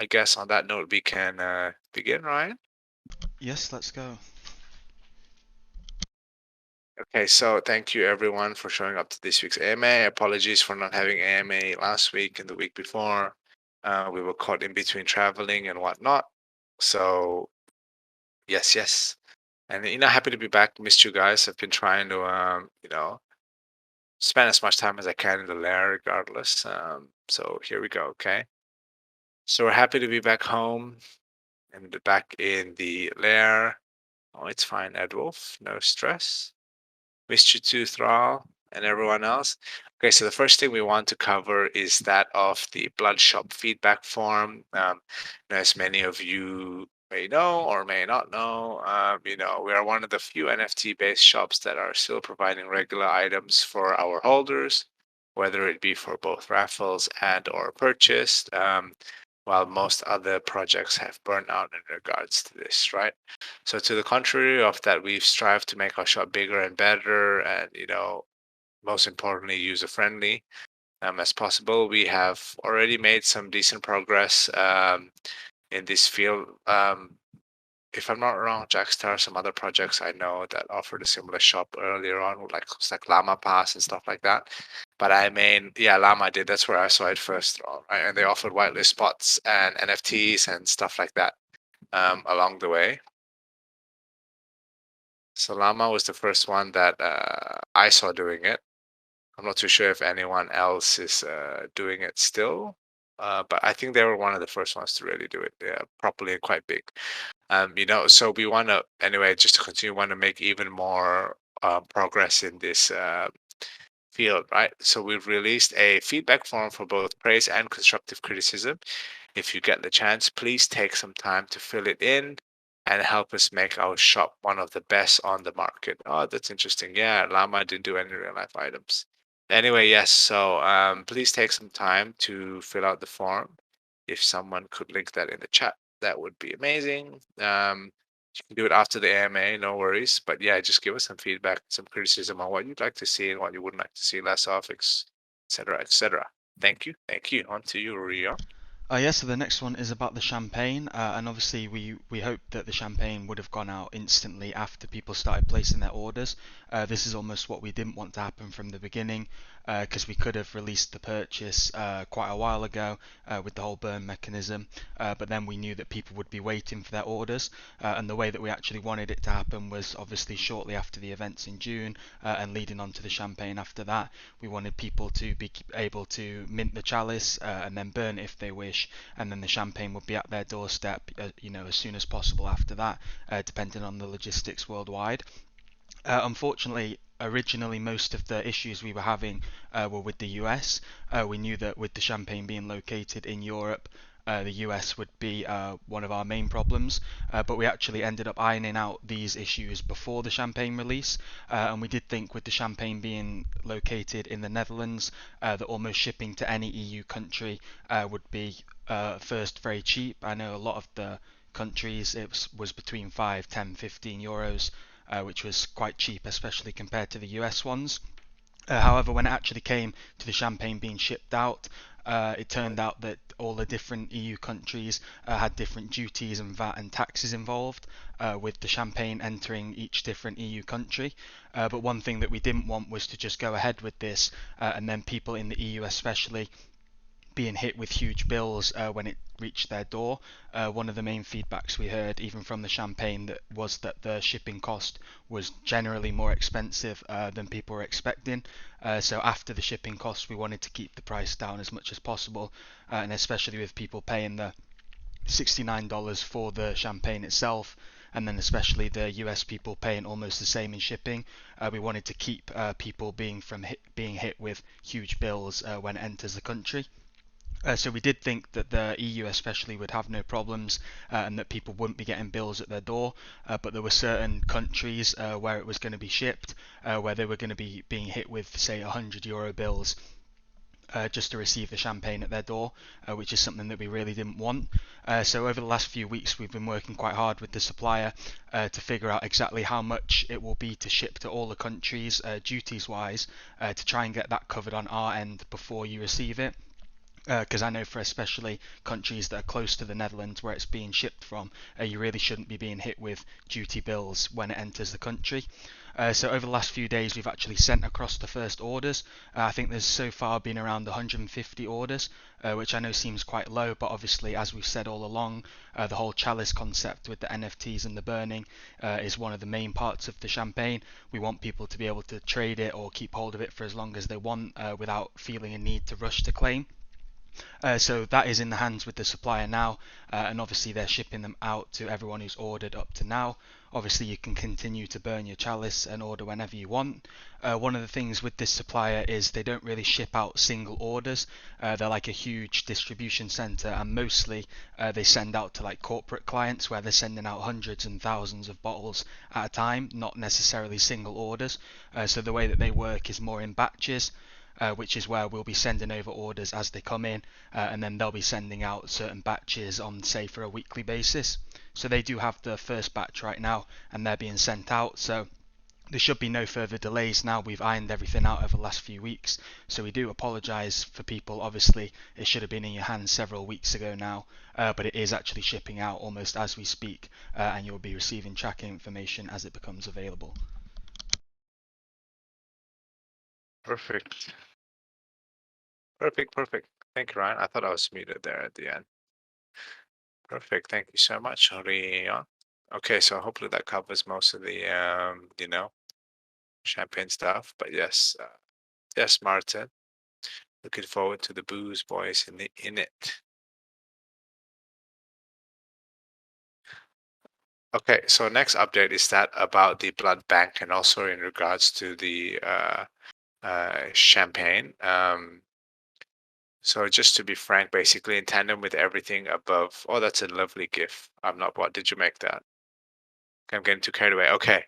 I guess on that note, we can begin, Ryan. Yes, let's go. Okay, so thank you everyone for showing up to this week's AMA. Apologies for not having AMA last week and the week before. We were caught in between traveling and whatnot. So yes. And happy to be back. Missed you guys. I've been trying to spend as much time as I can in the lair regardless. So here we go, okay? So we're happy to be back home and back in the lair. Oh, it's fine, Edwolf. No stress. Missed you too, Thrall, and everyone else. Okay, so the first thing we want to cover is that of the Blood Shop feedback form. As many of you may know or may not know, we are one of the few NFT-based shops that are still providing regular items for our holders, whether it be for both raffles and or purchased, while most other projects have burned out in regards to this, right? So to the contrary of that, we've strived to make our shop bigger and better, and most importantly, user friendly as possible. We have already made some decent progress in this field. If I'm not wrong, Jackstar, some other projects I know that offered a similar shop earlier on, with like Llama Pass and stuff like that. But I mean, yeah, Llama did. That's where I saw it first, right? And they offered whitelist spots and NFTs and stuff like that along the way. So Llama was the first one that I saw doing it. I'm not too sure if anyone else is doing it still, but I think they were one of the first ones to really do it, properly and quite big. So we want to, anyway, just to continue, want to make even more progress in this field, right? So we've released a feedback form for both praise and constructive criticism. If you get the chance, please take some time to fill it in and help us make our shop one of the best on the market. Oh, that's interesting. Yeah, Llama didn't do any real life items. Anyway, yes, so please take some time to fill out the form. If someone could link that in the chat, that would be amazing. You can do it after the AMA, no worries. But yeah, just give us some feedback, some criticism on what you'd like to see and what you wouldn't like to see less of, etc., etc. Thank you. Thank you. On to you, Rio. Yeah, so the next one is about the champagne, and obviously we hoped that the champagne would have gone out instantly after people started placing their orders. This is almost what we didn't want to happen from the beginning, because we could have released the purchase quite a while ago with the whole burn mechanism, but then we knew that people would be waiting for their orders, and the way that we actually wanted it to happen was obviously shortly after the events in June and leading on to the champagne after that. We wanted people to be able to mint the chalice and then burn it if they wish, and then the champagne would be at their doorstep, as soon as possible after that, depending on the logistics worldwide. Unfortunately, originally most of the issues we were having were with the US. We knew that with the champagne being located in Europe, the US would be one of our main problems, but we actually ended up ironing out these issues before the champagne release, and we did think with the champagne being located in the Netherlands, that almost shipping to any EU country would be first very cheap. I know a lot of the countries it was between 5, 10, 15 euros, which was quite cheap, especially compared to the US ones. However, when it actually came to the champagne being shipped out, it turned out that all the different EU countries had different duties and VAT and taxes involved, with the champagne entering each different EU country. But one thing that we didn't want was to just go ahead with this, and then people in the EU especially being hit with huge bills when it reached their door. One of the main feedbacks we heard, even from the champagne, was that the shipping cost was generally more expensive than people were expecting. So after the shipping costs, we wanted to keep the price down as much as possible, and especially with people paying the $69 for the champagne itself, and then especially the US people paying almost the same in shipping. We wanted to keep people being hit with huge bills when it enters the country. So we did think that the EU especially would have no problems, and that people wouldn't be getting bills at their door, but there were certain countries where it was going to be shipped, where they were going to be being hit with, say, €100 bills just to receive the champagne at their door, which is something that we really didn't want. So over the last few weeks, we've been working quite hard with the supplier to figure out exactly how much it will be to ship to all the countries, duties wise, to try and get that covered on our end before you receive it. Because I know for especially countries that are close to the Netherlands where it's being shipped from, you really shouldn't be being hit with duty bills when it enters the country. So over the last few days, we've actually sent across the first orders. I think there's so far been around 150 orders, which I know seems quite low, but obviously, as we've said all along, the whole chalice concept with the NFTs and the burning is one of the main parts of the champagne. We want people to be able to trade it or keep hold of it for as long as they want without feeling a need to rush to claim. So that is in the hands with the supplier now, and obviously they're shipping them out to everyone who's ordered up to now. Obviously, you can continue to burn your chalice and order whenever you want. One of the things with this supplier is they don't really ship out single orders. They're like a huge distribution center, and mostly they send out to like corporate clients where they're sending out hundreds and thousands of bottles at a time, not necessarily single orders. So the way that they work is more in batches. Which is where we'll be sending over orders as they come in, and then they'll be sending out certain batches on, say, for a weekly basis. So they do have the first batch right now, and they're being sent out. So there should be no further delays now. We've ironed everything out over the last few weeks. So we do apologise for people. Obviously, it should have been in your hands several weeks ago now, but it is actually shipping out almost as we speak, and you'll be receiving tracking information as it becomes available. Perfect. Perfect. Perfect. Thank you, Ryan. I thought I was muted there at the end. Perfect. Thank you so much, Rian. Okay, so hopefully that covers most of the champagne stuff. But yes, yes, Martin. Looking forward to the booze boys in it. Okay, so next update is that about the blood bank and also in regards to the champagne. So just to be frank, basically in tandem with everything above. Oh, that's a lovely GIF. I'm not. What did you make that? I'm getting too carried away. Okay,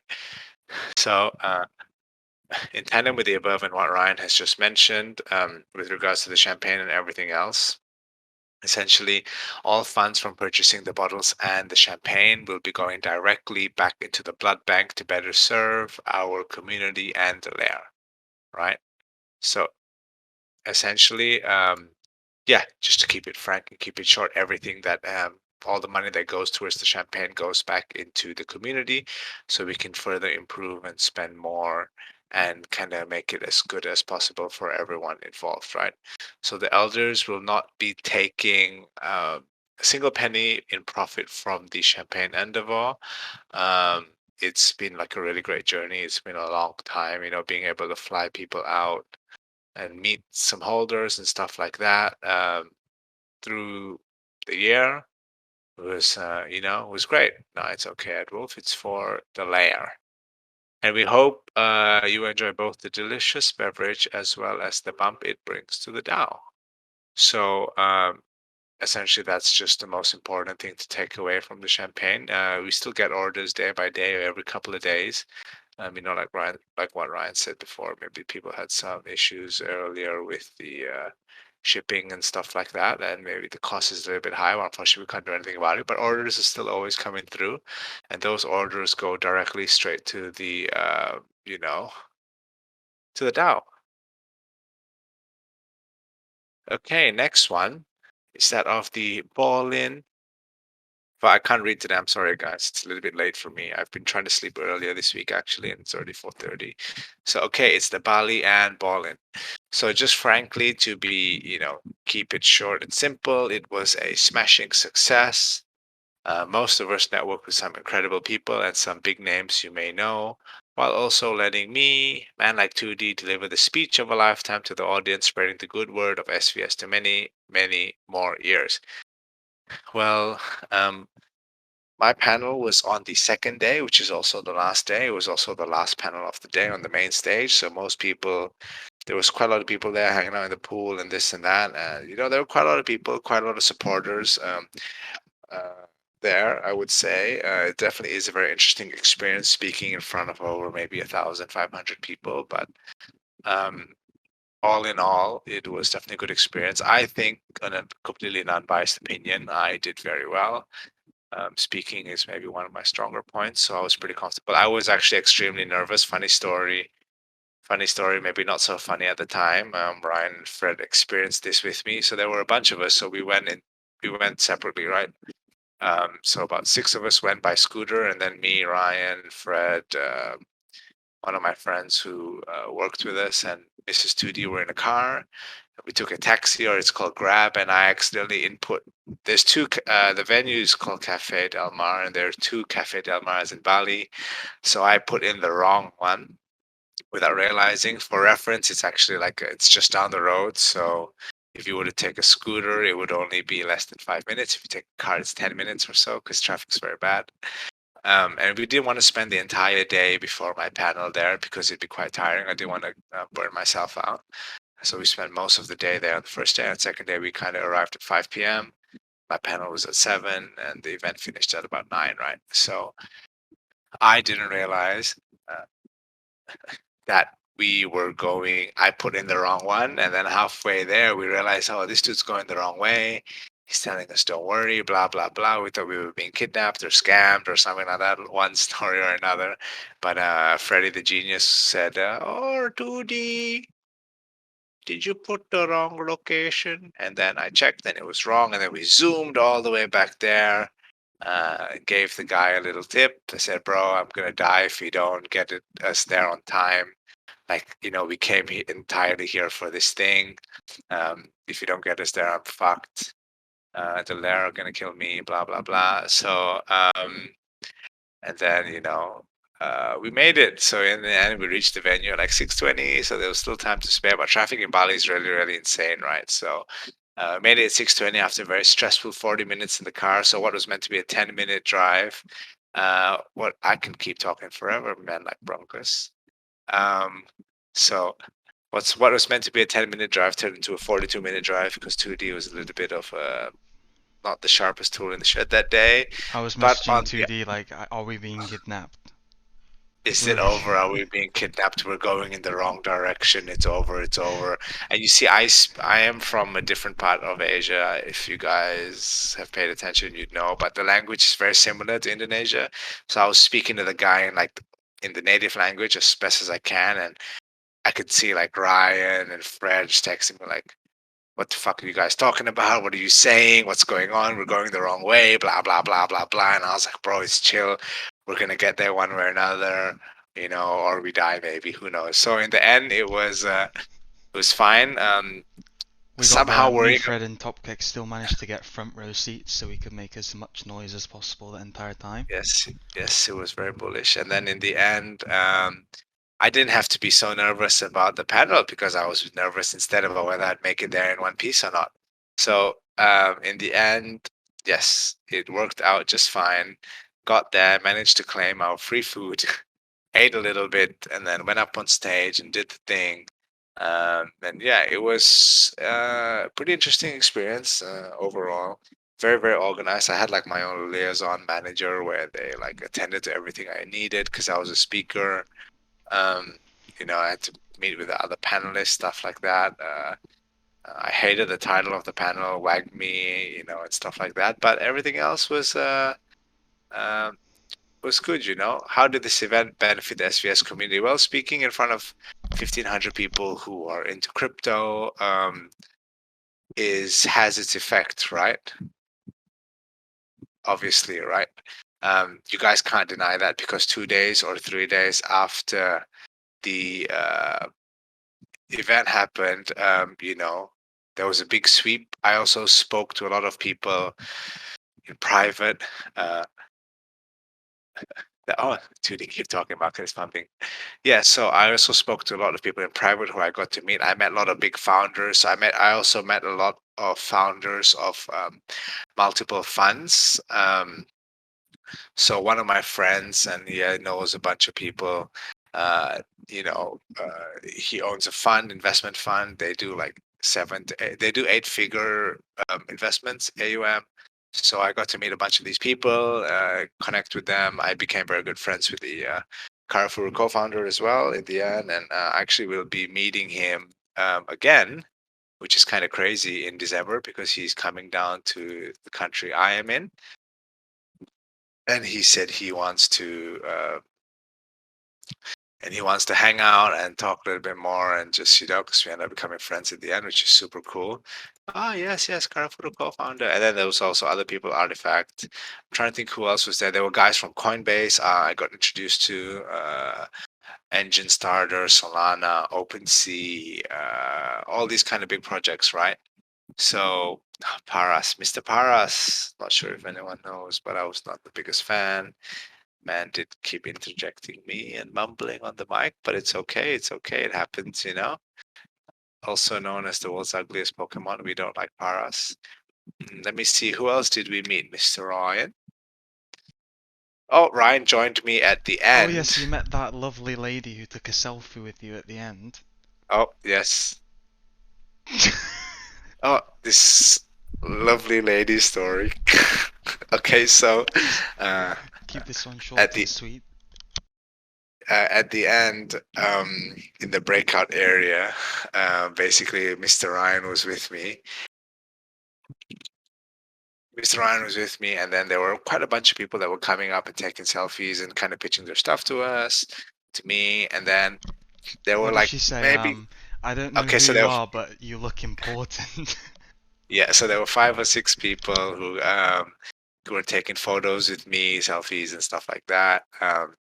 so in tandem with the above and what Ryan has just mentioned, with regards to the champagne and everything else, essentially all funds from purchasing the bottles and the champagne will be going directly back into the blood bank to better serve our community and the lair, right? So essentially, yeah, just to keep it frank and keep it short, everything that all the money that goes towards the champagne goes back into the community so we can further improve and spend more and kind of make it as good as possible for everyone involved, right? So the elders will not be taking a single penny in profit from the champagne endeavor. Um, it's been like a really great journey. It's been a long time, being able to fly people out and meet some holders and stuff like that through the year. It was great. No, it's okay, Ed Wolf. It's for the layer. And we hope you enjoy both the delicious beverage as well as the bump it brings to the Dow. So essentially, that's just the most important thing to take away from the champagne. We still get orders day by day, or every couple of days. Like what Ryan said before, maybe people had some issues earlier with the shipping and stuff like that, and maybe the cost is a little bit high. Well, unfortunately, we can't do anything about it, but orders are still always coming through, and those orders go directly straight to the, to the Dow. Okay, next one is that of the ball-in. But I can't read today. I'm sorry, guys. It's a little bit late for me. I've been trying to sleep earlier this week, actually, and it's already 4:30. So, okay, it's the Bali and Ballin. So, just frankly, to be, keep it short and simple, it was a smashing success. Most of us network with some incredible people and some big names you may know, while also letting me, man like 2D, deliver the speech of a lifetime to the audience, spreading the good word of SVS to many, many more ears. Well, my panel was on the second day, which is also the last day. It was also the last panel of the day on the main stage. So most people, there was quite a lot of people there hanging out in the pool and this and that. There were quite a lot of people, quite a lot of supporters uh, there, I would say. It definitely is a very interesting experience speaking in front of over maybe 1,500 people. But um, all in all, it was definitely a good experience. I think, on a completely non-biased opinion, I did very well. Speaking is maybe one of my stronger points, so I was pretty comfortable. I was actually extremely nervous. Funny story. Funny story, maybe not so funny at the time. Ryan and Fred experienced this with me. So there were a bunch of us. So we went separately, right? So about six of us went by scooter, and then me, Ryan, Fred, one of my friends who worked with us, and Mrs. 2D were in a car. We took a taxi, or it's called Grab, and I accidentally input. There's two. The venue is called Cafe Del Mar, and there are two Cafe Del Mars in Bali. So I put in the wrong one without realizing. For reference, it's actually like it's just down the road. So if you were to take a scooter, it would only be less than 5 minutes. If you take a car, it's 10 minutes or so because traffic's very bad. And we didn't want to spend the entire day before my panel there because it'd be quite tiring. I didn't want to burn myself out. So we spent most of the day there on the first day. And second day, we kind of arrived at 5 p.m. My panel was at 7, and the event finished at about 9, right? So I didn't realize uh, that we were going, I put in the wrong one. And then halfway there, we realized, oh, this dude's going the wrong way. He's telling us, don't worry, blah, blah, blah. We thought we were being kidnapped or scammed or something like that, one story or another. But Freddie the genius said, oh, 2D, did you put the wrong location? And then I checked and it was wrong. And then we zoomed all the way back there. Gave the guy a little tip. I said, bro, I'm going to die if you don't get us there on time. Like, we came entirely here for this thing. If you don't get us there, I'm fucked. The lair are going to kill me, blah, blah, blah. So, and then, we made it. So in the end, we reached the venue at like 6:20. So there was still time to spare. But traffic in Bali is really, really insane, right? So made it at 6:20 after a very stressful 40 minutes in the car. So what was meant to be a 10-minute drive, what I can keep talking forever, man, like Broncos. Um, so what was meant to be a 10-minute drive turned into a 42-minute drive because 2D was a little bit of not the sharpest tool in the shed that day. I was But messaging on the 2D like, are we being kidnapped? is it We're over? Are we being kidnapped? We're going in the wrong direction. It's over. It's over. And you see, I am from a different part of Asia. If you guys have paid attention, you'd know. But the language is very similar to Indonesia. So I was speaking to the guy in the native language as best as I can, and I could see like Ryan and Fred just texting me like, "What the fuck are you guys talking about? What are you saying? What's going on? We're going the wrong way." Blah blah blah blah blah. And I was like, "Bro, it's chill. We're gonna get there one way or another, or we die maybe. Who knows?" So in the end, it was fine. We got Somehow there. Me, worrying. Fred, and Topkick still managed to get front row seats so we could make as much noise as possible the entire time. Yes, yes, it was very bullish. And then in the end, I didn't have to be so nervous about the panel because I was nervous instead about whether I'd make it there in one piece or not. So in the end, yes, it worked out just fine. Got there, managed to claim our free food, ate a little bit, and then went up on stage and did the thing. And yeah, it was a pretty interesting experience overall. Very, very organized. I had like my own liaison manager where they like attended to everything I needed because I was a speaker. Um, I had to meet with the other panelists, stuff like that. I hated the title of the panel, Wag Me, and stuff like that. But everything else um, was good. How did this event benefit the SVS community? Well, speaking in front of 1,500 people who are into crypto has its effect, right? Obviously, right? You guys can't deny that because 2 days or 3 days after the event happened, there was a big sweep. I also spoke to a lot of people in private. Oh, Tooting, keep talking about it's pumping. Yeah, so I also spoke to a lot of people in private who I got to meet. I met a lot of big founders. I also met a lot of founders of multiple funds. So one of my friends, and he knows a bunch of people. He owns a investment fund. They do like they do 8-figure investments, AUM. So I got to meet a bunch of these people, connect with them. I became very good friends with the Carrefour co-founder as well in the end, and actually we'll be meeting him again, which is kind of crazy in December because he's coming down to the country I am in, and he said he wants to and he wants to hang out and talk a little bit more and just, because we end up becoming friends at the end, which is super cool. Ah, yes, yes, Karafuto co-founder. And then there was also other people, Artifact. I'm trying to think who else was there. There were guys from Coinbase. I got introduced to Engine Starter, Solana, OpenSea, all these kind of big projects, right? So Paras, Mr. Paras, not sure if anyone knows, but I was not the biggest fan. Man did keep interjecting me and mumbling on the mic, but it's okay. It's okay. It happens. Also known as the world's ugliest Pokemon. We don't like Paras. Let me see. Who else did we meet? Mr. Ryan. Oh, Ryan joined me at the Oh yes, end. you met that lovely lady who took a selfie with you at the end. Oh, yes. Oh, this lovely lady story. Okay, so Just uh, keep this one at short and the sweet. at the end, in the breakout area, basically, Mr. Ryan was with me. Mr. Ryan was with me, and then there were quite a bunch of people that were coming up and taking selfies and kind of pitching their stuff to us, to me, and then there were What did like she say? maybe I don't know okay, who so you are, but you look important. there were 5 or 6 people who were taking photos with me, selfies and stuff like that. And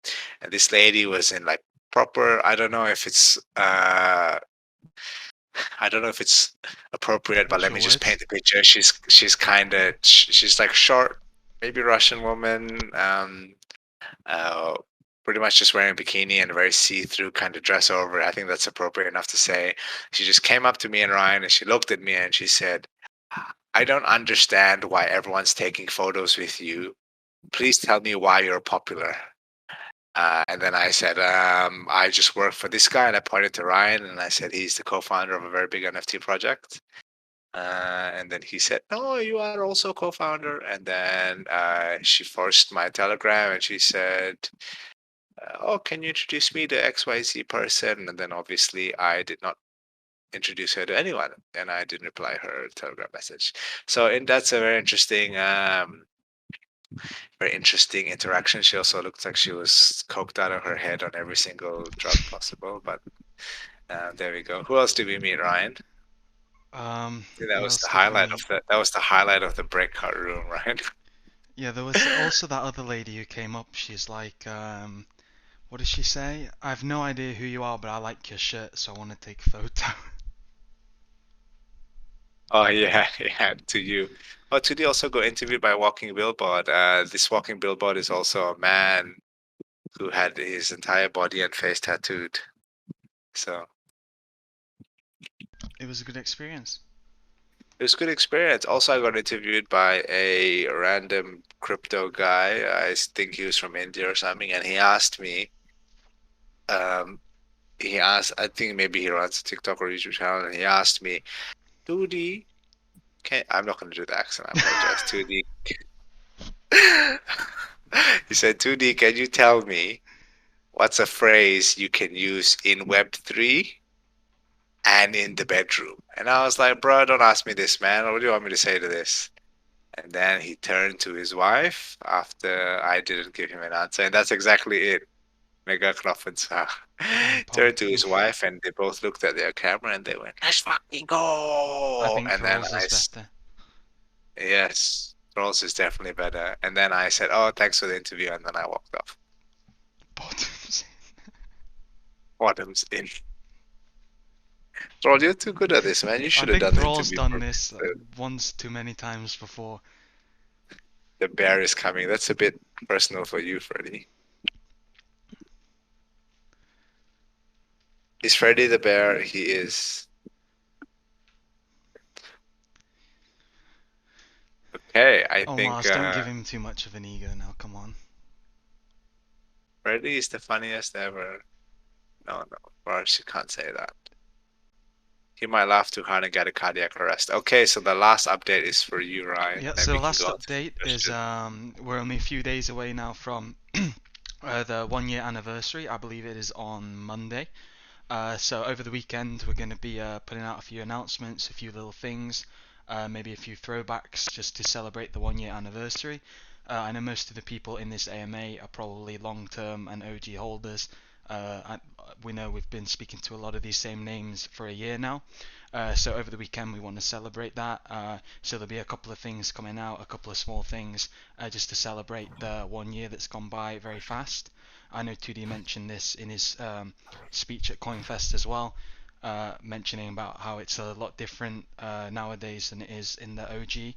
this lady was in like proper. I don't know if it's appropriate, but Watch let your me just words. paint the picture. She's kind of she's like short, maybe Russian woman. Uh, Pretty much just wearing a bikini and a very see-through kind of dress over it. I think that's appropriate enough to say. She just came up to me and Ryan, and she looked at me and she said, "I don't understand why everyone's taking photos with you. Please tell me why you're popular." And then I said, I just work for this guy, and I pointed to Ryan, and I said he's the co-founder of a very big NFT project. And then he said, "No, you are also co-founder." And then she forced my Telegram, and she said, "Oh, can you introduce me to XYZ person?" And then obviously I did not introduce her to anyone, and I didn't reply her Telegram message. So, and that's a very interesting interaction. She also looked like she was coked out of her head on every single drug possible. But there we go. Who else did we meet, Ryan? I think that Who was else the did we highlight of meet? the breakout room, right? Yeah, there was also that other lady who came up. She's like, what did she say? I have no idea who you are, but I like your shirt, so I want to take a photo. Oh yeah, yeah. To you. Oh, Tudi also got interviewed by Walking Billboard. This Walking Billboard is also a man who had his entire body and face tattooed. So It was a good experience. it was a good experience. Also, I got interviewed by a random crypto guy. I think he was from India or something, and he asked me. Um, he asked. I think maybe he runs a TikTok or YouTube channel, and he asked me, "Tudi, can I'm not going to do the accent. I apologize, Tudi." He said, "Tudi, can you tell me what's a phrase you can use in Web3 and in the bedroom?" And I was like, "Bro, don't ask me this, man. What do you want me to say to this?" And then he turned to his wife after I didn't give him an answer. And that's exactly it. Mega Knopfensa. Getting Turned to punked. his wife and they both looked at their camera and they went, "Let's fucking I go." think And then Thralls is better. yes, Trolls is definitely better. And then I said, "Oh, thanks for the interview." And then I walked off. Bottoms. Bottoms in. Troll, you're too good at this, man. You I should have think done the Thrall's interview done for this the, once too many times before. the bear is coming. That's a bit personal for you, Freddy. Is Freddy the bear? He is. Okay, I Oh, think Mars, don't give him too much of an ego now, come on. Freddy is the funniest ever. No, no, Raj, you can't say that. He might laugh too hard and get a cardiac arrest. Okay, so the last update is for you, Ryan. Yeah, Then so we the can last go on to the update is question. we're only a few days away now from the 1 year anniversary. I believe it is on Monday. So over the weekend, we're going to be putting out a few announcements, a few little things, maybe a few throwbacks just to celebrate the 1 year anniversary. I know most of the people in this AMA are probably long-term and OG holders, We know we've been speaking to a lot of these same names for a year now. So over the weekend we want to celebrate that. So there'll be a couple of things coming out, a couple of small things, just to celebrate the 1 year that's gone by very fast. I know 2D mentioned this in his speech at CoinFest as well, mentioning about how it's a lot different nowadays than it is in the OG.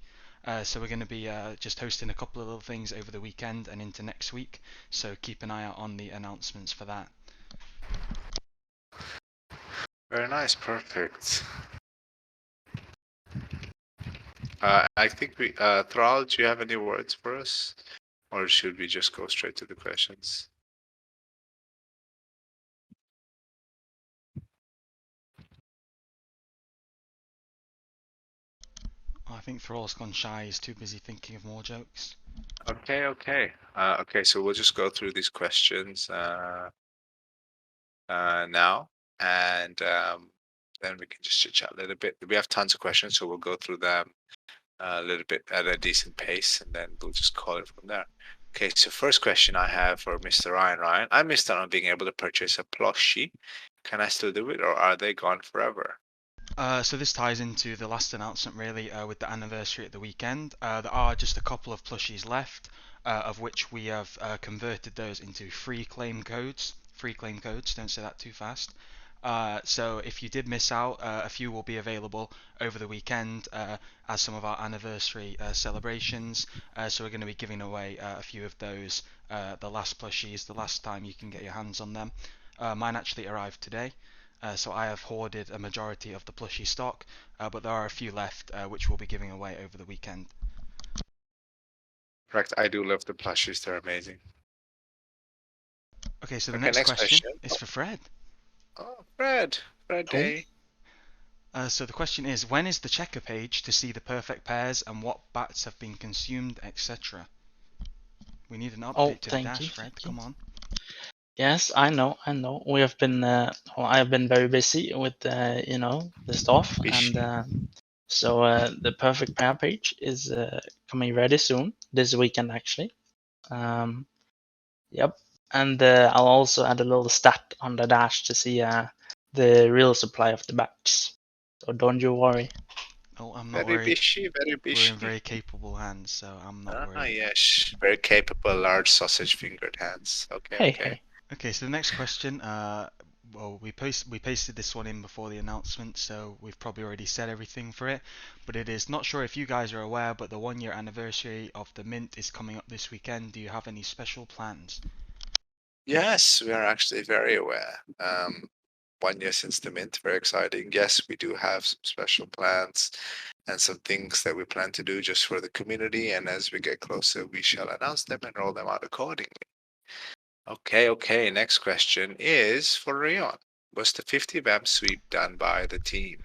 So we're going to be just hosting a couple of little things over the weekend and into next week. So keep an eye out on the announcements for that. Very nice, perfect. I think Thrall, do you have any words for us? Or should we just go straight to the questions? I think Thrall's gone shy. He's too busy thinking of more jokes. Okay, okay. Okay, so we'll just go through these questions now, and then we can just chit chat a little bit. We have tons of questions, so we'll go through them a little bit at a decent pace, and then we'll just call it from there. Okay, so first question I have for Mr. Ryan. Ryan, I missed out on being able to purchase a plushie. Can I still do it, or are they gone forever? So this ties into the last announcement really with the anniversary at the weekend. There are just a couple of plushies left, of which we have converted those into free claim codes. Free claim codes, don't say that too fast. So if you did miss out, a few will be available over the weekend as some of our anniversary celebrations. So we're going to be giving away a few of those, the last plushies, the last time you can get your hands on them. Mine actually arrived today. So I have hoarded a majority of the plushie stock, but there are a few left which we'll be giving away over the weekend. Correct. I do love the plushies. They're amazing. Okay, so the Okay, next next question question. is for Fred. Oh, Fred. Fred Cool. Day. So the question is, when is the checker page to see the perfect pairs and what bats have been consumed, etc.? We need an Oh, update to the thank you. dash, Fred. Thank you. Come on. Yes, I know. We have been, I have been very busy with, the stuff, and Fishy. so the perfect pair page is coming ready soon, this weekend actually. Yep, and I'll also add a little stat on the dash to see the real supply of the batch. So don't you worry. Oh, I'm not Very worried. fishy, very We're in fishy. very capable hands, so I'm not Ah, worried. yes. Very capable, large sausage fingered hands. Okay, Hey, okay. hey. Okay, so the next question, well, we pasted this one in before the announcement, so we've probably already said everything for it. But it is not sure if you guys are aware, but the 1 year anniversary of the Mint is coming up this weekend. Do you have any special plans? Yes, we are actually very aware. 1 year since the mint, very exciting. Yes, we do have some special plans and some things that we plan to do just for the community. And as we get closer, we shall announce them and roll them out accordingly. Okay, okay. Next question is for Rion. Was the 50 vamp sweep done by the team?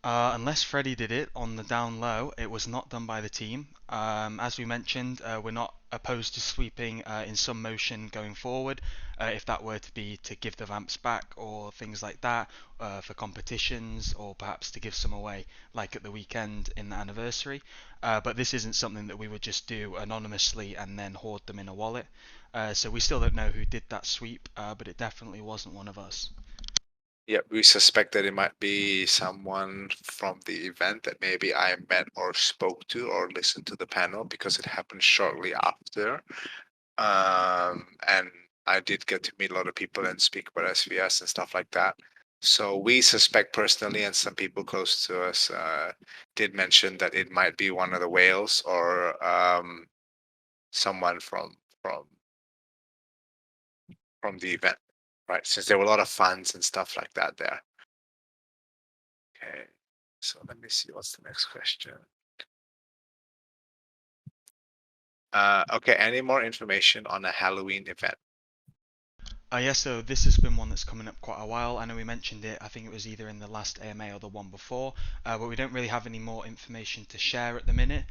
Unless Freddie did it on the down low, it was not done by the team. As we mentioned, we're not opposed to sweeping in some motion going forward, if that were to be to give the vamps back or things like that for competitions or perhaps to give some away, like at the weekend in the anniversary. But this isn't something that we would just do anonymously and then hoard them in a wallet. So we still don't know who did that sweep, but it definitely wasn't one of us. Yeah, we suspect that it might be someone from the event that maybe I met or spoke to or listened to the panel because it happened shortly after. And I did get to meet a lot of people and speak about SVS and stuff like that. So we suspect personally, and some people close to us did mention that it might be one of the whales or someone from the event, right? Since there were a lot of funds and stuff like that there. Okay, so let me see what's the next question. Okay, any more information on a Halloween event? Yeah, so this has been one that's coming up quite a while. I know we mentioned it, I think it was either in the last AMA or the one before, but we don't really have any more information to share at the minute.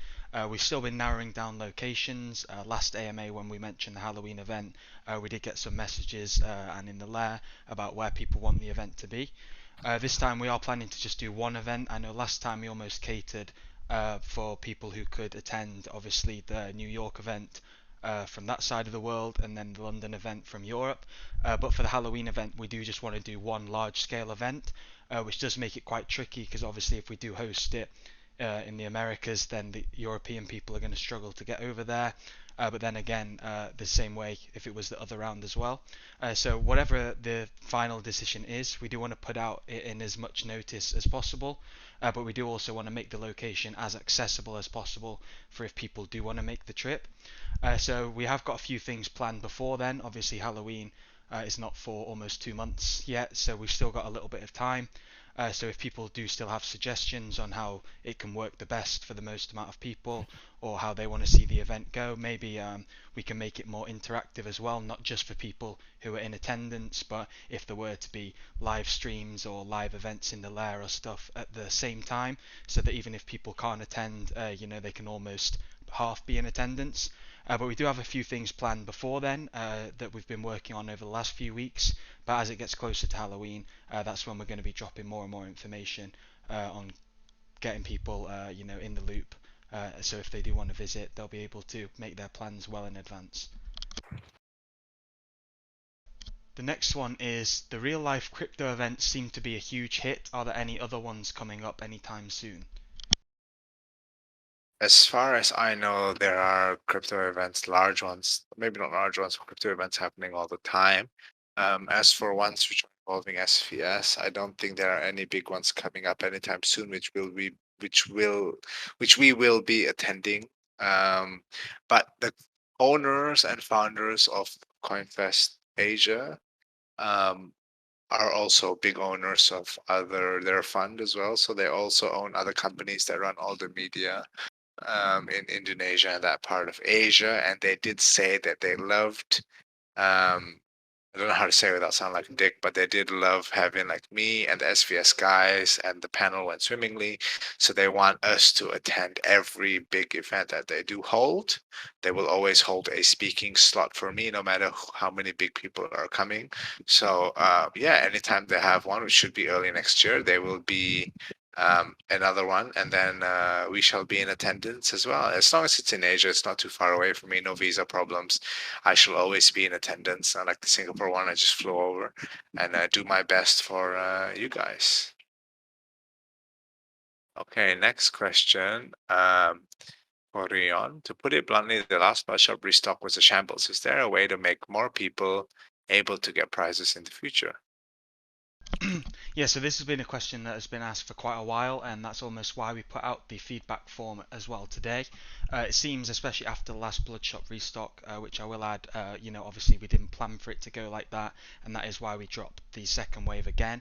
We've still been narrowing down locations. Last AMA, when we mentioned the Halloween event, we did get some messages and in the lair about where people want the event to be. This time we are planning to just do one event. I know last time we almost catered for people who could attend, obviously, the New York event from that side of the world, and then the London event from Europe. But for the Halloween event, we do just want to do one large-scale event, which does make it quite tricky because obviously if we do host it in the Americas, then the European people are going to struggle to get over there. But then again, the same way if it was the other round as well. So whatever the final decision is, we do want to put out it in as much notice as possible, but we do also want to make the location as accessible as possible for if people do want to make the trip. So we have got a few things planned before then. Obviously Halloween is not for almost 2 months yet, so we've still got a little bit of time. So if people do still have suggestions on how it can work the best for the most amount of people, or how they want to see the event go, maybe we can make it more interactive as well, not just for people who are in attendance, but if there were to be live streams or live events in the lair or stuff at the same time, so that even if people can't attend, they can almost half be in attendance. But we do have a few things planned before then that we've been working on over the last few weeks. But as it gets closer to Halloween, that's when we're going to be dropping more and more information on getting people, in the loop. So if they do want to visit, they'll be able to make their plans well in advance. The next one is the real life crypto events seem to be a huge hit. Are there any other ones coming up anytime soon? As far as I know, there are crypto events, large ones, maybe not large ones, but crypto events happening all the time. As for ones which are involving SVS, I don't think there are any big ones coming up anytime soon, which we will be attending. But the owners and founders of CoinFest Asia um, are also big owners of their fund as well. So they also own other companies that run all the media in Indonesia and that part of Asia, and they did say that they loved. I don't know how to say it without sounding like a dick, but they did love having like me and the SVS guys, and the panel went swimmingly. So they want us to attend every big event that they do hold. They will always hold a speaking slot for me, no matter how many big people are coming. So yeah, anytime they have one, which should be early next year, they will be another one, and then we shall be in attendance as well. As long as it's in Asia, it's not too far away for me, no visa problems. I shall always be in attendance. Like the Singapore one, I just flew over and do my best for you guys. Okay, next question. For Rion, to put it bluntly, the last shop restock was a shambles. Is there a way to make more people able to get prizes in the future? Yeah, so this has been a question that has been asked for quite a while, and that's almost why we put out the feedback form as well today. It seems, especially after the last Bloodshot restock, which I will add, obviously we didn't plan for it to go like that, and that is why we dropped the second wave again.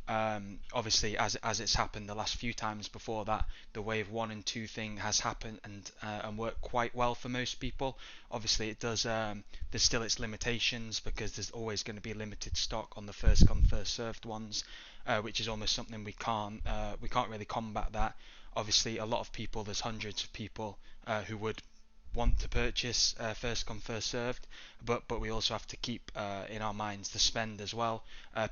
Obviously, as it's happened the last few times before that, the wave 1 and 2 thing has happened and worked quite well for most people. Obviously, it does. There's still its limitations because there's always going to be limited stock on the first come first served ones, which is almost something we can't really combat that. Obviously, a lot of people, there's hundreds of people who would want to purchase first come first served, but we also have to keep in our minds the spend as well.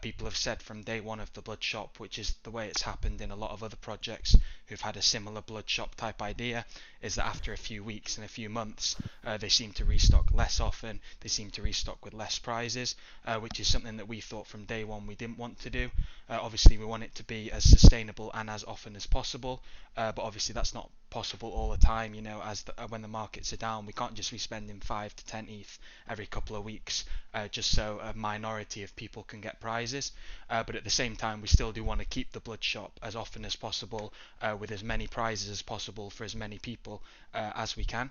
People have said from day one of the blood shop, which is the way it's happened in a lot of other projects who've had a similar blood shop type idea, is that after a few weeks and a few months they seem to restock less often, they seem to restock with less prizes, which is something that we thought from day one we didn't want to do. Obviously we want it to be as sustainable and as often as possible, but obviously that's not possible all the time. When the markets are down, we can't just be spending 5 to 10 ETH every couple of weeks just so a minority of people can get prizes. But at the same time, we still do want to keep the blood shop as often as possible with as many prizes as possible for as many people as we can.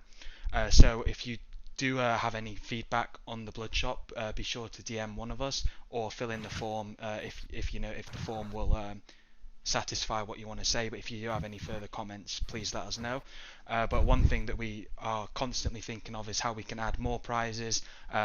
So if you do have any feedback on the blood shop, be sure to DM one of us or fill in the form if the form will satisfy what you want to say. But if you do have any further comments, please let us know. But one thing that we are constantly thinking of is how we can add more prizes,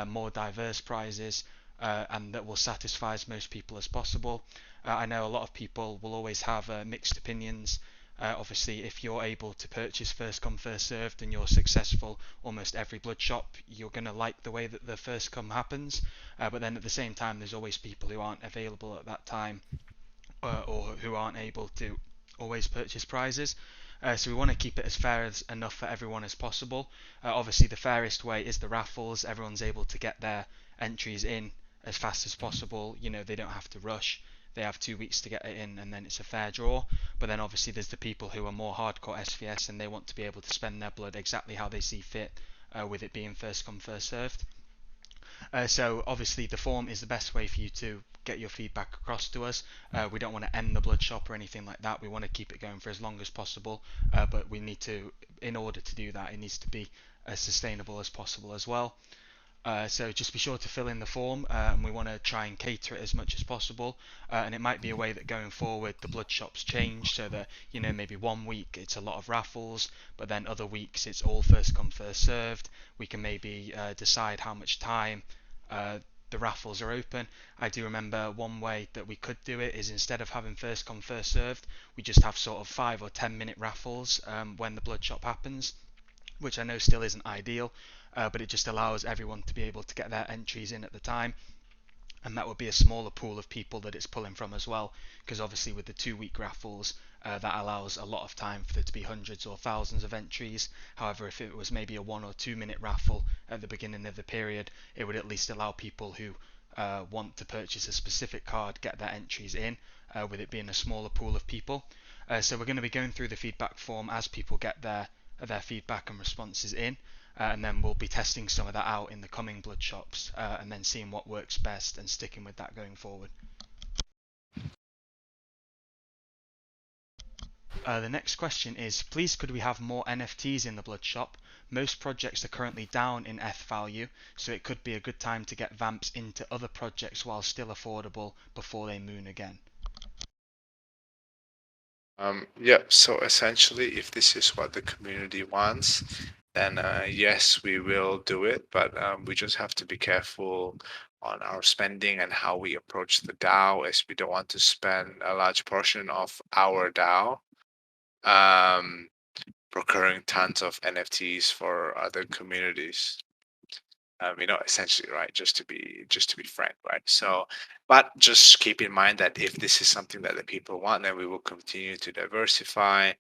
more diverse prizes, and that will satisfy as most people as possible. I know a lot of people will always have mixed opinions. Obviously, if you're able to purchase first come first served and you're successful almost every blood shop, you're going to like the way that the first come happens. But then at the same time, there's always people who aren't available at that time or who aren't able to always purchase prizes. So we want to keep it as fair as enough for everyone as possible. Obviously, the fairest way is the raffles. Everyone's able to get their entries in as fast as possible. You know, they don't have to rush. They have 2 weeks to get it in, and then it's a fair draw. But then obviously there's the people who are more hardcore SVS, and they want to be able to spend their blood exactly how they see fit, with it being first come first served. So obviously the form is the best way for you to get your feedback across to us. We don't want to end the blood shop or anything like that. We want to keep it going for as long as possible, but we need to, in order to do that, it needs to be as sustainable as possible as well. So just be sure to fill in the form, and we want to try and cater it as much as possible. And it might be a way that going forward the blood shops change, so that, you know, maybe 1 week it's a lot of raffles, but then other weeks it's all first come first served. We can maybe decide how much time the raffles are open. I do remember one way that we could do it is, instead of having first come first served, we just have sort of 5 or 10 minute raffles when the blood shop happens, which I know still isn't ideal, but it just allows everyone to be able to get their entries in at the time. And that would be a smaller pool of people that it's pulling from as well, because obviously with the 2 week raffles, that allows a lot of time for there to be hundreds or thousands of entries. However, if it was maybe a 1 or 2 minute raffle at the beginning of the period, it would at least allow people who want to purchase a specific card get their entries in, with it being a smaller pool of people. So we're going to be going through the feedback form as people get their feedback and responses in, and then we'll be testing some of that out in the coming blood shops, and then seeing what works best and sticking with that going forward. The next question is, please could we have more NFTs in the blood shop? Most projects are currently down in ETH value, so it could be a good time to get vamps into other projects while still affordable before they moon again. Yeah, so essentially, if this is what the community wants, then yes, we will do it, but we just have to be careful on our spending and how we approach the DAO, as we don't want to spend a large portion of our DAO procuring tons of NFTs for other communities. Essentially, right? Just to be frank, right? So, but just keep in mind that if this is something that the people want, then we will continue to diversify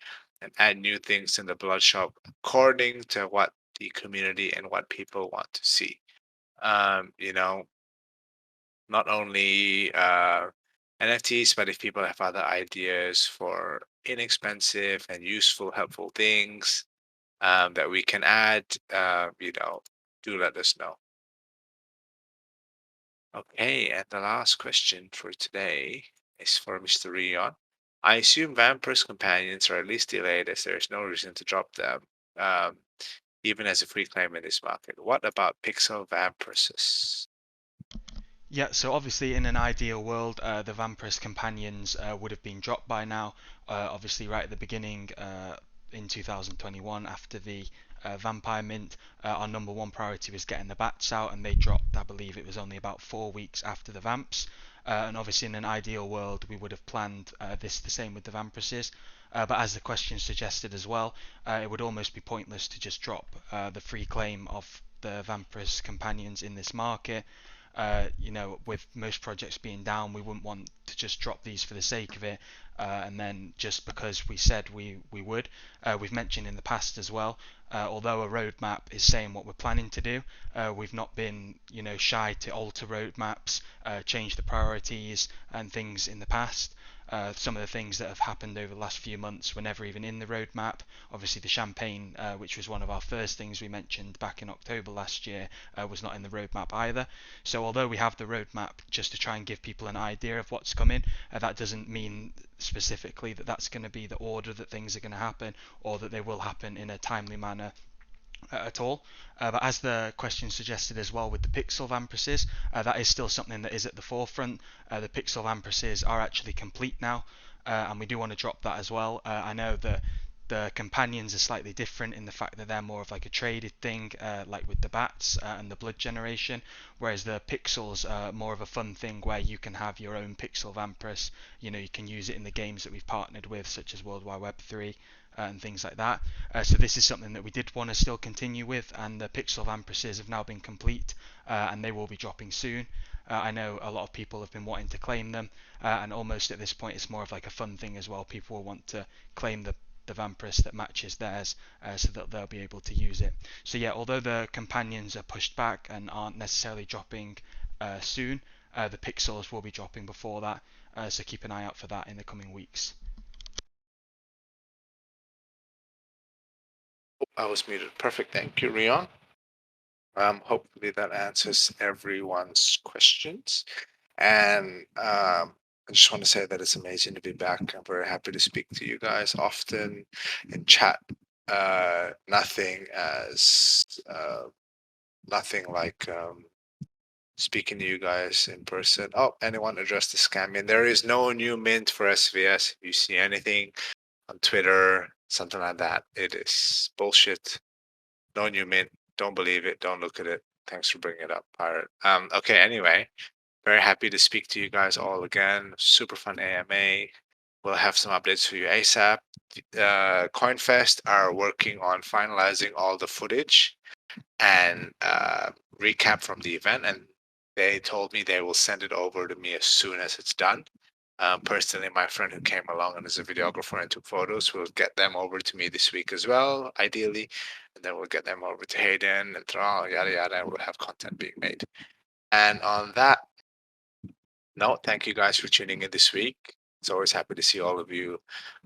and add new things in the blood shop according to what the community and what people want to see. Um, you know, Not only NFTs, but if people have other ideas for inexpensive and useful, helpful things that we can add, do let us know. Okay, and the last question for today is for Mr. Rion. I assume Vampir's companions are at least delayed, as there is no reason to drop them, um, even as a free claim in this market. What about Pixel Vampirs? Yeah, so obviously in an ideal world, the Vampir's companions would have been dropped by now. Obviously, right at the beginning, in 2021, after the Vampire Mint, our number one priority was getting the bats out, and they dropped, I believe it was only about 4 weeks after the Vamps. And obviously in an ideal world, we would have planned this the same with the Vampiresses. But as the question suggested as well, it would almost be pointless to just drop the free claim of the Vampirous companions in this market. With most projects being down, we wouldn't want to just drop these for the sake of it, and then just because we said we would. We've mentioned in the past as well, although a roadmap is saying what we're planning to do, we've not been shy to alter roadmaps, change the priorities and things in the past. Some of the things that have happened over the last few months were never even in the roadmap. Obviously the champagne, which was one of our first things we mentioned back in October last year, was not in the roadmap either. So although we have the roadmap just to try and give people an idea of what's coming, that doesn't mean specifically that that's going to be the order that things are going to happen, or that they will happen in a timely manner at all. But as the question suggested as well with the Pixel Vampiresses, that is still something that is at the forefront. The Pixel Vampiresses are actually complete now, and we do want to drop that as well. I know that The companions are slightly different in the fact that they're more of like a traded thing, like with the bats and the blood generation, whereas the pixels are more of a fun thing where you can have your own pixel Vampirus. You know, you can use it in the games that we've partnered with, such as World Wide Web 3 and things like that. So this is something that we did want to still continue with, and the pixel Vampiruses have now been complete, and they will be dropping soon. I know a lot of people have been wanting to claim them, and almost at this point it's more of like a fun thing as well. People will want to claim the Vampirus that matches theirs, so that they'll be able to use it. So yeah, although the companions are pushed back and aren't necessarily dropping soon, the pixels will be dropping before that, so keep an eye out for that in the coming weeks. I was muted. Perfect. Thank you, Rion. Hopefully that answers everyone's questions. And I just want to say that it's amazing to be back. I'm very happy to speak to you guys often in chat. Nothing like speaking to you guys in person. Oh, anyone addressed the scam? And there is no new mint for SVS. If you see anything on Twitter, something like that, it is bullshit. No new mint. Don't believe it. Don't look at it. Thanks for bringing it up, Pirate. Okay, anyway, very happy to speak to you guys all again. Super fun AMA. We'll have some updates for you ASAP. CoinFest are working on finalizing all the footage and recap from the event, and they told me they will send it over to me as soon as it's done. Personally, my friend who came along and is a videographer and took photos will get them over to me this week as well, ideally, and then we'll get them over to Hayden and Thrall, yada yada, and we'll have content being made. And on that note, thank you guys for tuning in this week. It's always happy to see all of you.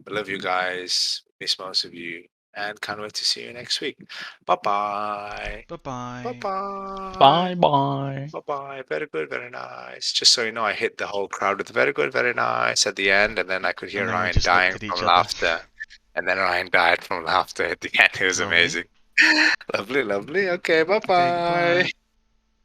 I love you guys, miss most of you, and can't wait to see you next week. Bye-bye. Bye-bye. Bye-bye. Bye-bye. Bye-bye. Very good, very nice. Just so you know, I hit the whole crowd with very good, very nice at the end, and then I could hear And then we Ryan just dying looked at from each other. laughter. And then Ryan died from laughter at the end. It was Lovely. amazing. Lovely, lovely. Okay, Okay, bye-bye. goodbye.